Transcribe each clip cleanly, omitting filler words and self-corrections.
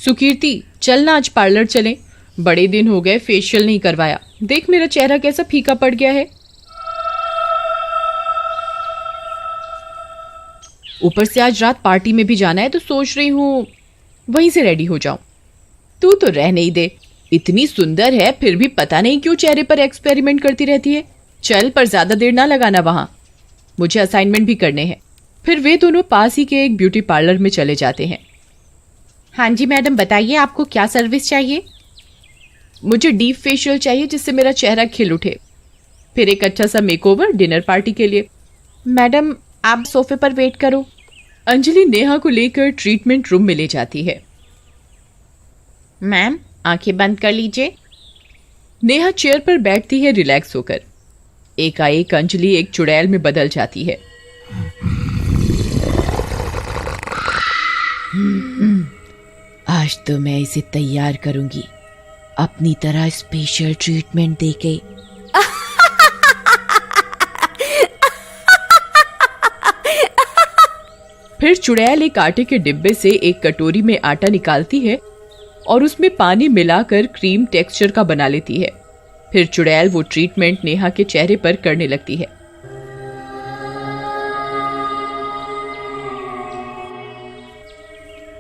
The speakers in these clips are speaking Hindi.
सुकीर्ति, चल ना आज पार्लर चलें। बड़े दिन हो गए फेशियल नहीं करवाया। देख मेरा चेहरा कैसा फीका पड़ गया है। ऊपर से आज रात पार्टी में भी जाना है तो सोच रही हूँ वहीं से रेडी हो जाऊं। तू तो रह नहीं दे, इतनी सुंदर है फिर भी पता नहीं क्यों चेहरे पर एक्सपेरिमेंट करती रहती है। चल, पर ज्यादा देर ना लगाना वहां, मुझे असाइनमेंट भी करने हैं। फिर वे दोनों पास ही के एक ब्यूटी पार्लर में चले जाते हैं। हाँ जी मैडम, बताइए आपको क्या सर्विस चाहिए। मुझे डीप फेशियल चाहिए जिससे मेरा चेहरा खिल उठे, फिर एक अच्छा सा मेकओवर डिनर पार्टी के लिए। मैडम आप सोफे पर वेट करो। अंजलि नेहा को लेकर ट्रीटमेंट रूम में ले जाती है। मैम आंखें बंद कर लीजिए। नेहा चेयर पर बैठती है रिलैक्स होकर। एकाएक अंजलि एक चुड़ैल में बदल जाती है। आज तो मैं इसे तैयार करूंगी, अपनी तरह स्पेशल ट्रीटमेंट देके। फिर चुड़ैल एक आटे के डिब्बे से एक कटोरी में आटा निकालती है और उसमें पानी मिलाकर क्रीम टेक्सचर का बना लेती है। फिर चुड़ैल वो ट्रीटमेंट नेहा के चेहरे पर करने लगती है।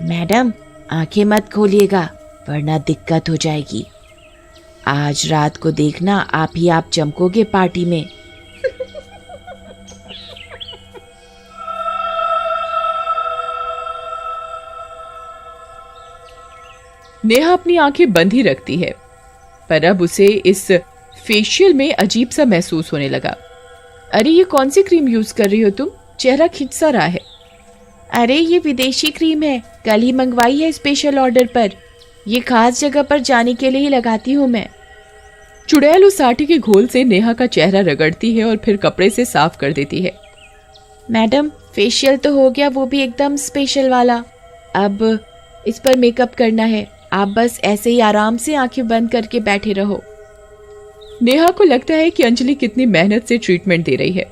मैडम आंखें मत खोलिएगा वरना दिक्कत हो जाएगी। आज रात को देखना आप ही आप चमकोगे पार्टी में। नेहा अपनी आंखें बंद ही रखती है, पर अब उसे इस फेशियल में अजीब सा महसूस होने लगा। अरे ये कौन सी क्रीम यूज कर रही हो तुम? चेहरा खिंच सा रहा है। अरे ये विदेशी क्रीम है, कल ही मंगवाई है स्पेशल ऑर्डर पर। ये खास जगह पर जाने के लिए ही लगाती हूँ मैं। चुड़ैल उस आटे के घोल से नेहा का चेहरा रगड़ती है और फिर कपड़े से साफ कर देती है। मैडम फेशियल तो हो गया, वो भी एकदम स्पेशल वाला। अब इस पर मेकअप करना है, आप बस ऐसे ही आराम से आंखें बंद करके बैठे रहो। नेहा को लगता है कि अंजलि कितनी मेहनत से ट्रीटमेंट दे रही है।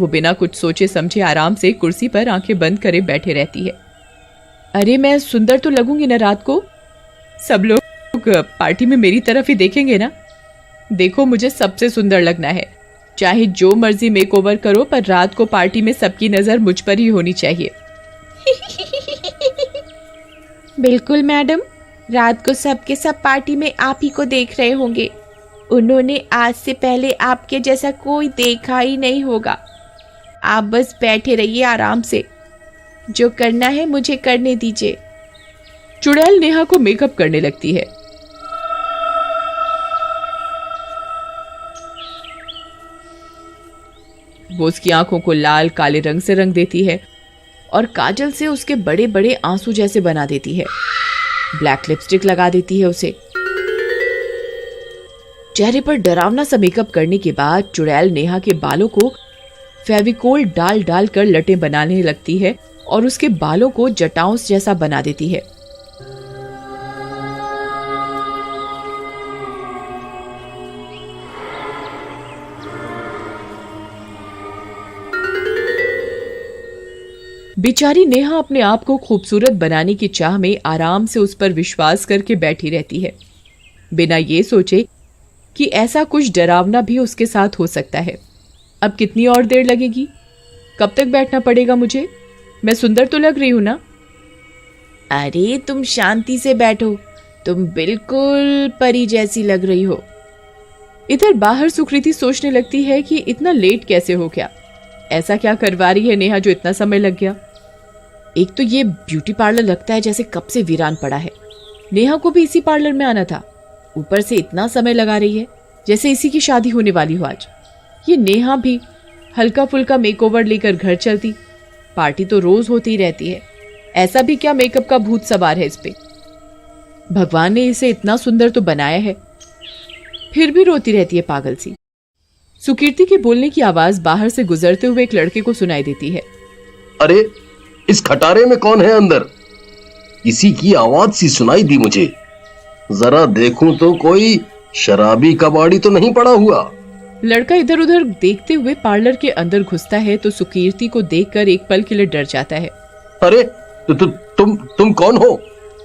वो बिना कुछ सोचे समझे आराम से कुर्सी पर आंखें बंद करे बैठे रहती है। अरे मैं सुंदर तो लगूंगी ना रात को? सब लोग पार्टी में मेरी तरफ ही देखेंगे ना। देखो मुझे सबसे सुंदर लगना है, चाहे जो मर्जी मेकओवर करो, पर रात को पार्टी में सबकी नजर मुझ पर ही होनी चाहिए। बिल्कुल मैडम, रात को सबके सब पार्टी में आप ही को देख रहे होंगे। उन्होंने आज से पहले आपके जैसा कोई देखा ही नहीं होगा। आप बस बैठे रहिए आराम से, जो करना है मुझे करने दीजिए। चुड़ैल नेहा को मेकअप करने लगती है। वो उसकी आंखों को लाल काले रंग से रंग देती है और काजल से उसके बड़े बड़े आंसू जैसे बना देती है। ब्लैक लिपस्टिक लगा देती है उसे। चेहरे पर डरावना सा मेकअप करने के बाद चुड़ैल नेहा के बालों को फेविकोल डाल डाल कर लटें बनाने लगती है और उसके बालों को जटाओं जैसा बना देती है। बेचारी नेहा अपने आप को खूबसूरत बनाने की चाह में आराम से उस पर विश्वास करके बैठी रहती है, बिना ये सोचे कि ऐसा कुछ डरावना भी उसके साथ हो सकता है। अब कितनी और देर लगेगी? कब तक बैठना पड़ेगा मुझे? मैं सुंदर तो लग रही हूं ना? अरे तुम शांति से बैठो, तुम बिल्कुल परी जैसी लग रही हो। इधर बाहर सुकृति सोचने लगती है कि इतना लेट कैसे हो गया, ऐसा क्या करवा रही है नेहा जो इतना समय लग गया। एक तो ये ब्यूटी पार्लर लगता है जैसे कब से वीरान पड़ा है। नेहा को भी इसी पार्लर में आना था, ऊपर से इतना समय लगा रही है जैसे इसी की शादी होने वाली हो आज। ये नेहा भी हल्का फुल्का मेकओवर लेकर घर चलती, पार्टी तो रोज होती रहती है, ऐसा भी क्या मेकअप का भूत सवार है इस पे। भगवान ने इसे इतना सुंदर तो बनाया है, फिर भी रोती रहती है पागल सी। सुकीर्ति के बोलने की आवाज बाहर से गुजरते हुए एक लड़के को सुनाई देती है। अरे इस खटारे में कौन है अंदर? किसी की आवाज सी सुनाई दी मुझे, जरा देखूं तो कोई शराबी कबाड़ी तो नहीं पड़ा हुआ। लड़का इधर उधर देखते हुए पार्लर के अंदर घुसता है तो सुकीर्ति को देखकर एक पल के लिए डर जाता है। अरे तुम कौन हो?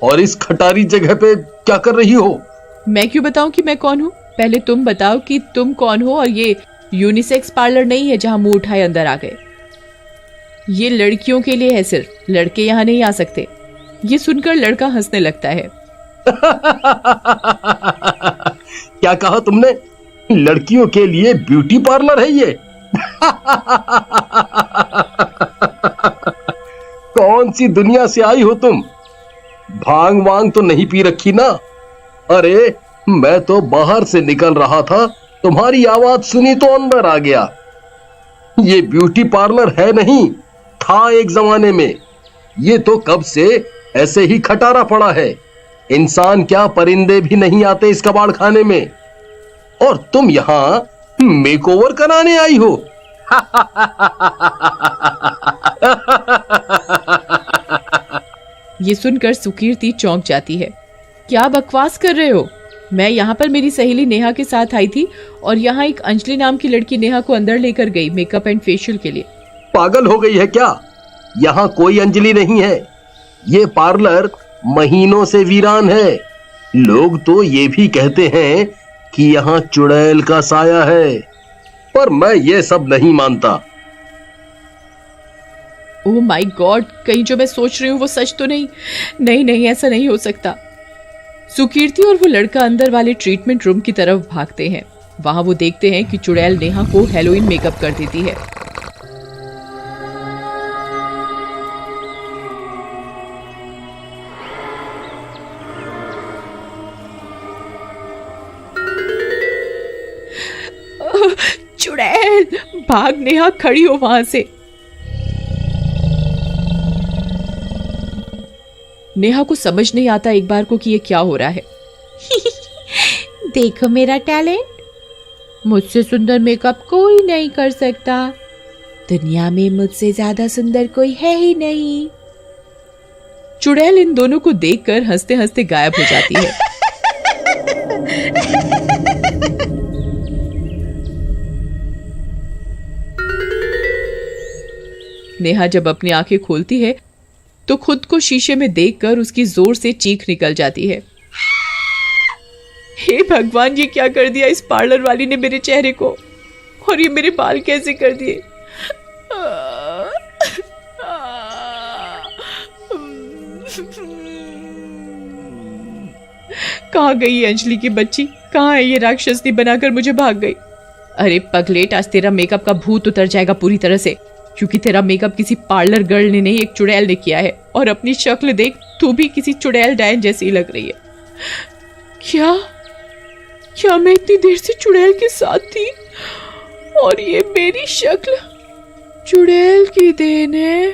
और इस खटारी जगह पे क्या कर रही हो? मैं क्यों बताऊं कि मैं कौन हूँ? पहले तुम बताओ कि तुम कौन हो, और ये यूनिसेक्स पार्लर नहीं है जहां मुंह उठाए अंदर आ गए। ये लड़कियों के लिए है, सिर्फ लड़के यहाँ नहीं आ सकते। ये सुनकर लड़का हंसने लगता है। क्या कहा तुमने? लड़कियों के लिए ब्यूटी पार्लर है ये? कौन सी दुनिया से आई हो तुम? भांग वांग तो नहीं पी रखी ना? अरे मैं तो बाहर से निकल रहा था, तुम्हारी आवाज सुनी तो अंदर आ गया। ये ब्यूटी पार्लर है नहीं, था एक जमाने में। ये तो कब से ऐसे ही खटारा पड़ा है। इंसान क्या, परिंदे भी नहीं आते इस कबाड़ खाने में। और तुम यहां मेकओवर कराने आई हो? ये सुनकर सुकीर्ति चौंक जाती है। क्या बकवास कर रहे हो? मैं यहाँ पर मेरी सहेली नेहा के साथ आई थी, और यहाँ एक अंजलि नाम की लड़की नेहा को अंदर लेकर गई मेकअप एंड फेशियल के लिए। पागल हो गई है क्या? यहाँ कोई अंजलि नहीं है। ये पार्लर महीनों से वीरान है। लोग तो ये भी कहते हैं कि यहाँ चुड़ैल का साया है, पर मैं ये सब नहीं मानता। ओह माय गॉड, कहीं जो मैं सोच रही हूँ वो सच तो नहीं? नहीं नहीं, ऐसा नहीं हो सकता। सुकीर्ति और वो लड़का अंदर वाले ट्रीटमेंट रूम की तरफ भागते हैं। वहां वो देखते हैं कि चुड़ैल नेहा को हेलोइन मेकअप कर देती है। चुड़ैल, भाग नेहा, खड़ी हो वहां से। नेहा को समझ नहीं आता एक बार को कि ये क्या हो रहा है। देखो मेरा टैलेंट, मुझसे सुंदर मेकअप कोई नहीं कर सकता। दुनिया में मुझसे ज्यादा सुंदर कोई है ही नहीं। चुड़ैल इन दोनों को देखकर हंसते हंसते गायब हो जाती है। नेहा जब अपनी आंखें खोलती है तो खुद को शीशे में देखकर उसकी जोर से चीख निकल जाती है। हे भगवान, ये क्या कर दिया इस पार्लर वाली ने मेरे चेहरे को, और ये मेरे बाल कैसे कर दिए। कहाँ गई ये अंजलि की बच्ची? कहाँ है ये राक्षसनी बनाकर मुझे भाग गई? अरे पगलेट, आज तेरा मेकअप का भूत उतर जाएगा पूरी तरह से, क्योंकि तेरा मेकअप किसी पार्लर गर्ल ने नहीं, एक चुड़ैल ने किया है। और अपनी शक्ल देख, तू भी किसी चुड़ैल डायन जैसी लग रही है। क्या मैं इतनी देर से चुड़ैल के साथ थी, और ये मेरी शक्ल चुड़ैल की देन है?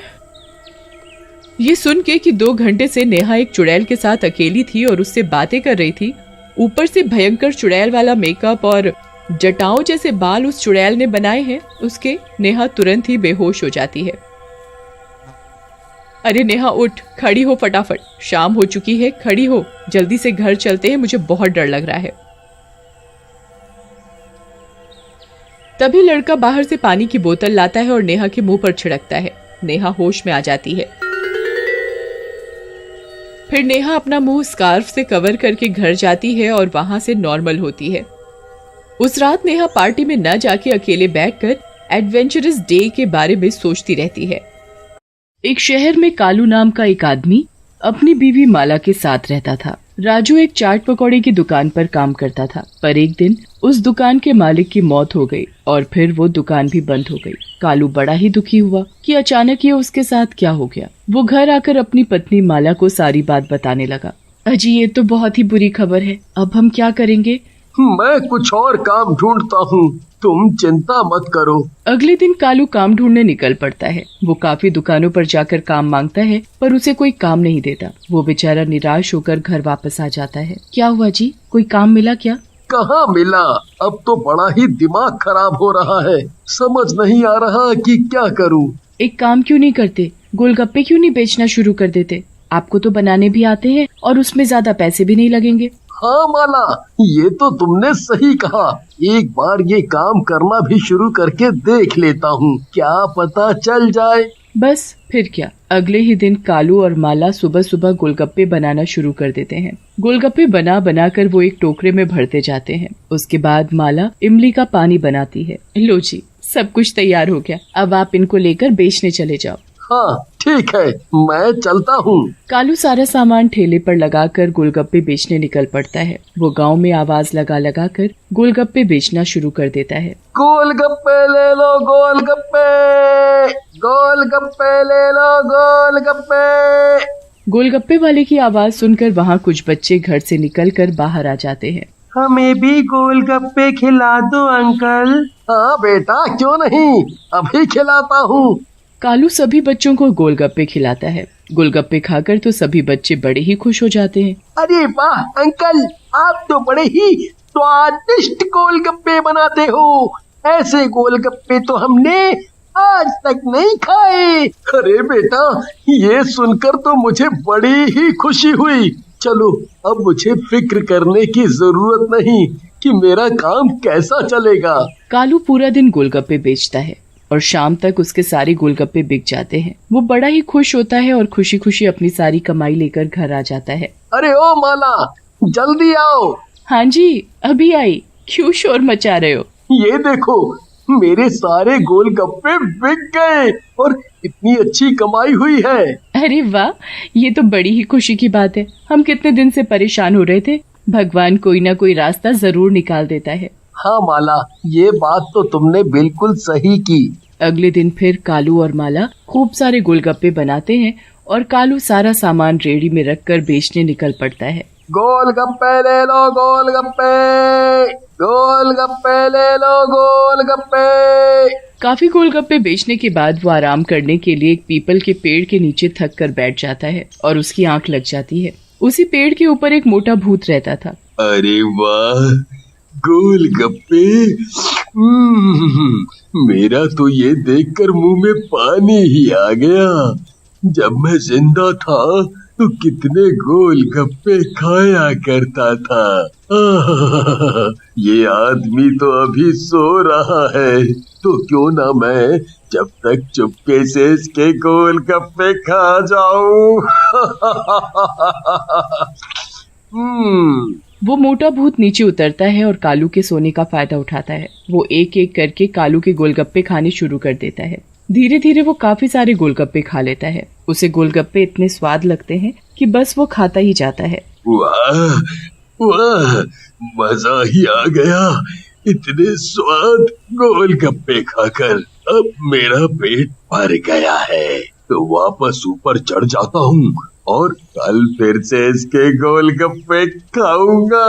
ये सुन के कि 2 घंटे से नेहा एक चुड़ैल के साथ अकेली थी और उससे बातें कर रही थी, ऊपर से भयंकर चुड़ैल वाला मेकअप और जटाओं जैसे बाल उस चुड़ैल ने बनाए हैं, उसके नेहा तुरंत ही बेहोश हो जाती है। अरे नेहा उठ, खड़ी हो फटाफट, शाम हो चुकी है, खड़ी हो, जल्दी से घर चलते हैं, मुझे बहुत डर लग रहा है। तभी लड़का बाहर से पानी की बोतल लाता है और नेहा के मुंह पर छिड़कता है। नेहा होश में आ जाती है। फिर नेहा अपना मुंह स्कार्फ से कवर करके घर जाती है और वहां से नॉर्मल होती है। उस रात नेहा पार्टी में न जाके अकेले बैठकर एडवेंचरस डे के बारे में सोचती रहती है। एक शहर में कालू नाम का एक आदमी अपनी बीवी माला के साथ रहता था। राजू एक चाट पकौड़े की दुकान पर काम करता था, पर एक दिन उस दुकान के मालिक की मौत हो गई और फिर वो दुकान भी बंद हो गई। कालू बड़ा ही दुखी हुआ कि अचानक ये उसके साथ क्या हो गया। वो घर आकर अपनी पत्नी माला को सारी बात बताने लगा। अजी, ये तो बहुत ही बुरी खबर है, अब हम क्या करेंगे? मैं कुछ और काम ढूंढता हूँ, तुम चिंता मत करो। अगले दिन कालू काम ढूंढने निकल पड़ता है। वो काफी दुकानों पर जाकर काम मांगता है, पर उसे कोई काम नहीं देता। वो बेचारा निराश होकर घर वापस आ जाता है। क्या हुआ जी, कोई काम मिला क्या? कहाँ मिला, अब तो बड़ा ही दिमाग खराब हो रहा है, समझ नहीं आ रहा कि क्या करूँ। एक काम क्यों नहीं करते, गोलगप्पे क्यों नहीं बेचना शुरू कर देते? आपको तो बनाने भी आते हैं और उसमें ज्यादा पैसे भी नहीं लगेंगे। हाँ माला, ये तो तुमने सही कहा। एक बार ये काम करना भी शुरू करके देख लेता हूँ, क्या पता चल जाए। बस फिर क्या, अगले ही दिन कालू और माला सुबह सुबह गोलगप्पे बनाना शुरू कर देते हैं। गोलगप्पे बना बना कर वो एक टोकरे में भरते जाते हैं। उसके बाद माला इमली का पानी बनाती है। लो जी, सब कुछ तैयार हो गया, अब आप इनको लेकर बेचने चले जाओ। हाँ ठीक है, मैं चलता हूँ। कालू सारा सामान ठेले पर लगाकर गोलगप्पे बेचने निकल पड़ता है। वो गांव में आवाज लगा लगा कर गोलगप्पे बेचना शुरू कर देता है। गोलगप्पे ले लो गोलगप्पे, गोलगप्पे ले लो गोलगप्पे। गोलगप्पे वाले की आवाज सुनकर वहाँ कुछ बच्चे घर से निकलकर बाहर आ जाते हैं। हमें भी गोलगप्पे खिला दो अंकल। हाँ बेटा, क्यों नहीं, अभी खिलाता हूँ। कालू सभी बच्चों को गोलगप्पे खिलाता है। गोलगप्पे खाकर तो सभी बच्चे बड़े ही खुश हो जाते हैं। अरे वाह अंकल, आप तो बड़े ही स्वादिष्ट गोलगप्पे बनाते हो। ऐसे गोलगप्पे तो हमने आज तक नहीं खाए। अरे बेटा, ये सुनकर तो मुझे बड़ी ही खुशी हुई। चलो, अब मुझे फिक्र करने की जरूरत नहीं कि मेरा काम कैसा चलेगा। कालू पूरा दिन गोलगप्पे बेचता है और शाम तक उसके सारे गोलगप्पे बिक जाते हैं। वो बड़ा ही खुश होता है और खुशी खुशी अपनी सारी कमाई लेकर घर आ जाता है। अरे ओ माला, जल्दी आओ। हाँ जी, अभी आई। क्यों शोर मचा रहे हो? ये देखो, मेरे सारे गोलगप्पे बिक गए और इतनी अच्छी कमाई हुई है। अरे वाह, ये तो बड़ी ही खुशी की बात है। हम कितने दिन से परेशान हो रहे थे, भगवान कोई ना कोई रास्ता जरूर निकाल देता है। हाँ माला, ये बात तो तुमने बिल्कुल सही की। अगले दिन फिर कालू और माला खूब सारे गोलगप्पे बनाते हैं और कालू सारा सामान रेहड़ी में रखकर बेचने निकल पड़ता है। गोलगप्पे ले लो गोलगप्पे, गोलगप्पे ले लो गोलगप्पे। काफी गोलगप्पे बेचने के बाद वो आराम करने के लिए एक पीपल के पेड़ के नीचे थक कर बैठ जाता है और उसकी आंख लग जाती है। उसी पेड़ के ऊपर एक मोटा भूत रहता था। अरे वाह, गोलगप्पे। मेरा तो ये देखकर मुंह में पानी ही आ गया। जब मैं जिंदा था तो कितने गोलगप्पे खाया करता था। ये आदमी तो अभी सो रहा है, तो क्यों ना मैं जब तक चुपके से इसके गोलगप्पे खा जाऊं। वो मोटा भूत नीचे उतरता है और कालू के सोने का फायदा उठाता है। वो एक एक करके कालू के गोलगप्पे खाने शुरू कर देता है। धीरे धीरे वो काफी सारे गोलगप्पे खा लेता है। उसे गोलगप्पे इतने स्वाद लगते हैं कि बस वो खाता ही जाता है। वाह वाह, मजा ही आ गया इतने स्वाद गोलगप्पे खाकर। अब मेरा पेट भर गया है, तो वापस ऊपर चढ़ जाता हूँ और कल फिर से इसके गोलगप्पे खाऊंगा।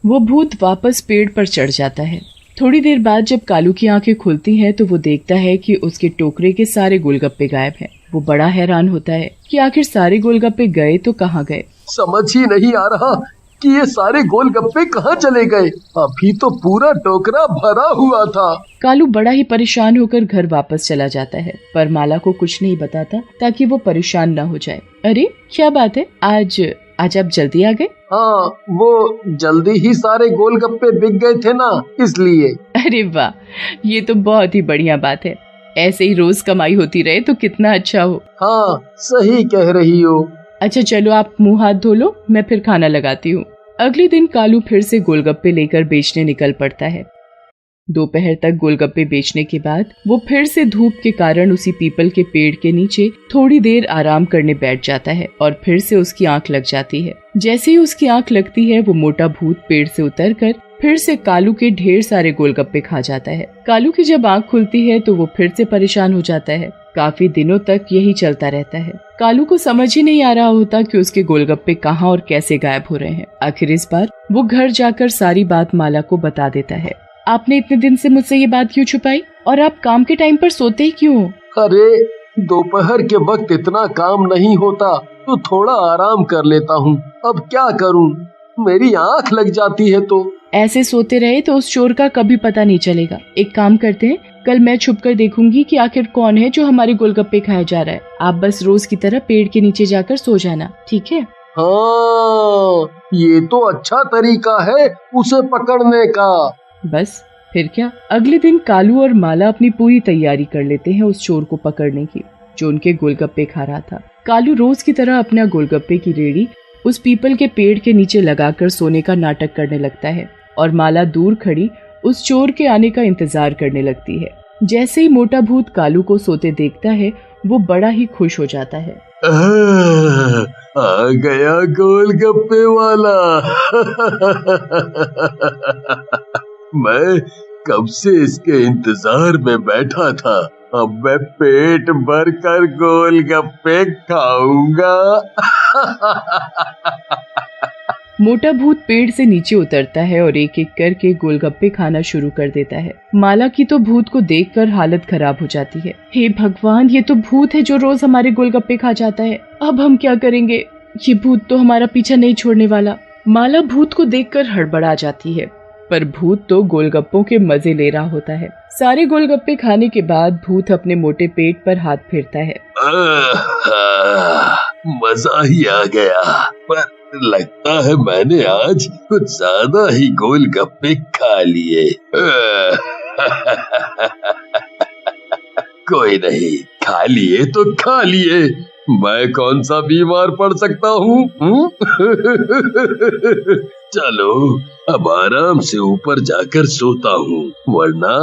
वो भूत वापस पेड़ पर चढ़ जाता है। थोड़ी देर बाद जब कालू की आंखें खुलती हैं तो वो देखता है कि उसके टोकरे के सारे गोलगप्पे गायब हैं। वो बड़ा हैरान होता है कि आखिर सारे गोलगप्पे गए तो कहाँ गए। समझ ही नहीं आ रहा कि ये सारे गोलगप्पे कहाँ चले गए। अभी तो पूरा टोकरा भरा हुआ था। कालू बड़ा ही परेशान होकर घर वापस चला जाता है, पर माला को कुछ नहीं बताता ताकि वो परेशान न हो जाए। अरे क्या बात है, आज आप जल्दी आ गए? हाँ, वो जल्दी ही सारे गोलगप्पे बिक गए थे ना, इसलिए। अरे वाह, ये तो बहुत ही बढ़िया बात है। ऐसे ही रोज कमाई होती रहे तो कितना अच्छा हो। हाँ, सही कह रही हो। अच्छा चलो, आप मुंह हाथ धो लो, मैं फिर खाना लगाती हूँ। अगले दिन कालू फिर से गोलगप्पे लेकर बेचने निकल पड़ता है। दोपहर तक गोलगप्पे बेचने के बाद वो फिर से धूप के कारण उसी पीपल के पेड़ के नीचे थोड़ी देर आराम करने बैठ जाता है और फिर से उसकी आंख लग जाती है। जैसे ही उसकी आंख लगती है, वो मोटा भूत पेड़ से उतरकर फिर से कालू के ढेर सारे गोलगप्पे खा जाता है। कालू की जब आंख खुलती है तो वो फिर से परेशान हो जाता है। काफी दिनों तक यही चलता रहता है। कालू को समझ ही नहीं आ रहा होता कि उसके गोलगप्पे कहाँ और कैसे गायब हो रहे हैं। आखिर इस बार वो घर जाकर सारी बात माला को बता देता है। आपने इतने दिन से मुझसे ये बात क्यों छुपाई, और आप काम के टाइम पर सोते ही क्यों हो? अरे, दोपहर के वक्त इतना काम नहीं होता तो थोड़ा आराम कर लेता हूँ। अब क्या करूँ, मेरी आंख लग जाती है। तो ऐसे सोते रहे तो उस चोर का कभी पता नहीं चलेगा। एक काम करते हैं, कल मैं छुप कर देखूंगी कि आखिर कौन है जो हमारे गोलगप्पे खाया जा रहा है। आप बस रोज की तरह पेड़ के नीचे जाकर सो जाना, ठीक है? हाँ, ये तो अच्छा तरीका है उसे पकड़ने का। बस फिर क्या, अगले दिन कालू और माला अपनी पूरी तैयारी कर लेते हैं उस चोर को पकड़ने की जो उनके गोलगप्पे खा रहा था। कालू रोज की तरह अपना गोलगप्पे की रेडी उस पीपल के पेड़ के नीचे लगाकर सोने का नाटक करने लगता है और माला दूर खड़ी उस चोर के आने का इंतजार करने लगती है। जैसे ही मोटा भूत कालू को सोते देखता है वो बड़ा ही खुश हो जाता है। आ गया गोलगप्पे वाला। मैं कब से इसके इंतजार में बैठा था। अब मैं पेट भर कर गोलगप्पे खाऊंगा। मोटा भूत पेड़ से नीचे उतरता है और एक एक करके गोलगप्पे खाना शुरू कर देता है। माला की तो भूत को देखकर हालत खराब हो जाती है। हे भगवान, ये तो भूत है जो रोज हमारे गोलगप्पे खा जाता है। अब हम क्या करेंगे? ये भूत तो हमारा पीछा नहीं छोड़ने वाला। माला भूत को देखकर हड़बड़ा जाती है, पर भूत तो गोलगप्पों के मजे ले रहा होता है। सारे गोलगप्पे खाने के बाद भूत अपने मोटे पेट पर हाथ फेरता है। मजा ही आ गया, पर लगता है मैंने आज कुछ ज्यादा ही गोलगप्पे खा लिए। कोई नहीं, खा लिए तो खा लिए, मैं कौन सा बीमार पड़ सकता हूँ? चलो अब आराम से ऊपर जाकर सोता हूँ, वरना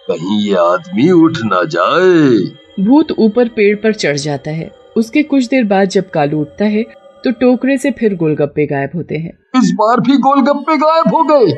कहीं ये आदमी उठ ना जाए। भूत ऊपर पेड़ पर चढ़ जाता है। उसके कुछ देर बाद जब कालू उठता है तो टोकरे से फिर गोलगप्पे गायब होते हैं। इस बार भी गोलगप्पे गायब हो गए।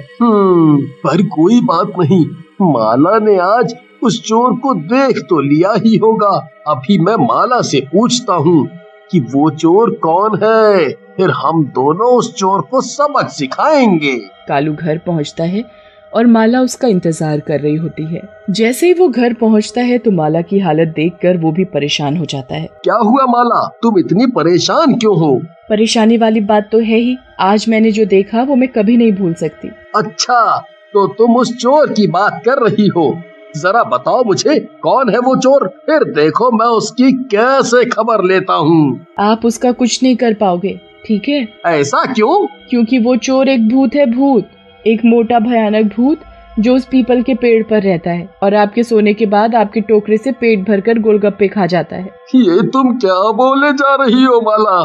पर कोई बात नहीं, माला ने आज उस चोर को देख तो लिया ही होगा। अभी मैं माला से पूछता हूँ कि वो चोर कौन है, फिर हम दोनों उस चोर को सबक सिखाएंगे। कालू घर पहुँचता है और माला उसका इंतजार कर रही होती है। जैसे ही वो घर पहुँचता है तो माला की हालत देखकर वो भी परेशान हो जाता है। क्या हुआ माला, तुम इतनी परेशान क्यों हो? परेशानी वाली बात तो है ही, आज मैंने जो देखा वो मैं कभी नहीं भूल सकती। अच्छा, तो तुम उस चोर की बात कर रही हो। जरा बताओ मुझे, कौन है वो चोर, फिर देखो मैं उसकी कैसे खबर लेता हूँ। आप उसका कुछ नहीं कर पाओगे, ठीक है? ऐसा क्यों? क्योंकि वो चोर एक भूत है, भूत, एक मोटा भयानक भूत जो उस पीपल के पेड़ पर रहता है और आपके सोने के बाद आपके टोकरे से पेट भरकर गोलगप्पे खा जाता है। ये तुम क्या बोले जा रही हो माला?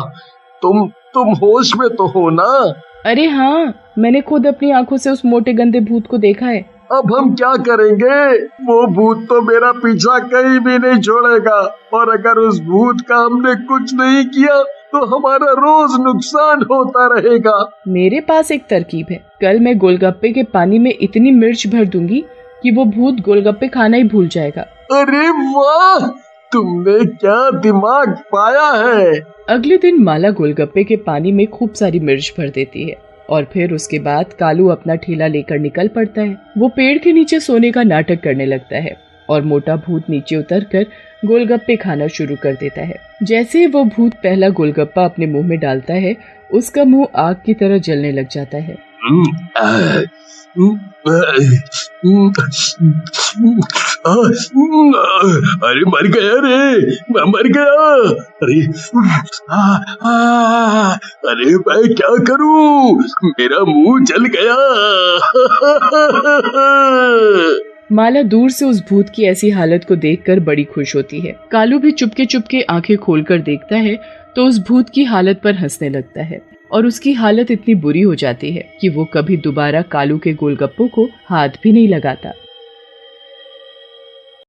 तुम होश में तो हो ना? अरे हाँ, मैंने खुद अपनी आंखों से उस मोटे गंदे भूत को देखा है। अब हम क्या करेंगे? वो भूत तो मेरा पीछा कहीं भी नहीं छोड़ेगा, और अगर उस भूत का हमने कुछ नहीं किया तो हमारा रोज नुकसान होता रहेगा। मेरे पास एक तरकीब है। कल मैं गोलगप्पे के पानी में इतनी मिर्च भर दूंगी कि वो भूत गोलगप्पे खाना ही भूल जाएगा। अरे वाह, तुमने क्या दिमाग पाया है। अगले दिन माला गोलगप्पे के पानी में खूब सारी मिर्च भर देती है और फिर उसके बाद कालू अपना ठेला लेकर निकल पड़ता है। वो पेड़ के नीचे सोने का नाटक करने लगता है और मोटा भूत नीचे उतरकर गोलगप्पे खाना शुरू कर देता है। जैसे ही वो भूत पहला गोलगप्पा अपने मुंह में डालता है, उसका मुंह आग की तरह जलने लग जाता है। अरे मर गया रे, मैं मर गया। अरे मैं क्या करूं, मेरा मुंह जल गया। माला दूर से उस भूत की ऐसी हालत को देखकर बड़ी खुश होती है। कालू भी चुपके चुपके आंखें खोलकर देखता है तो उस भूत की हालत पर हंसने लगता है और उसकी हालत इतनी बुरी हो जाती है कि वो कभी दोबारा कालू के गोलगप्पों को हाथ भी नहीं लगाता।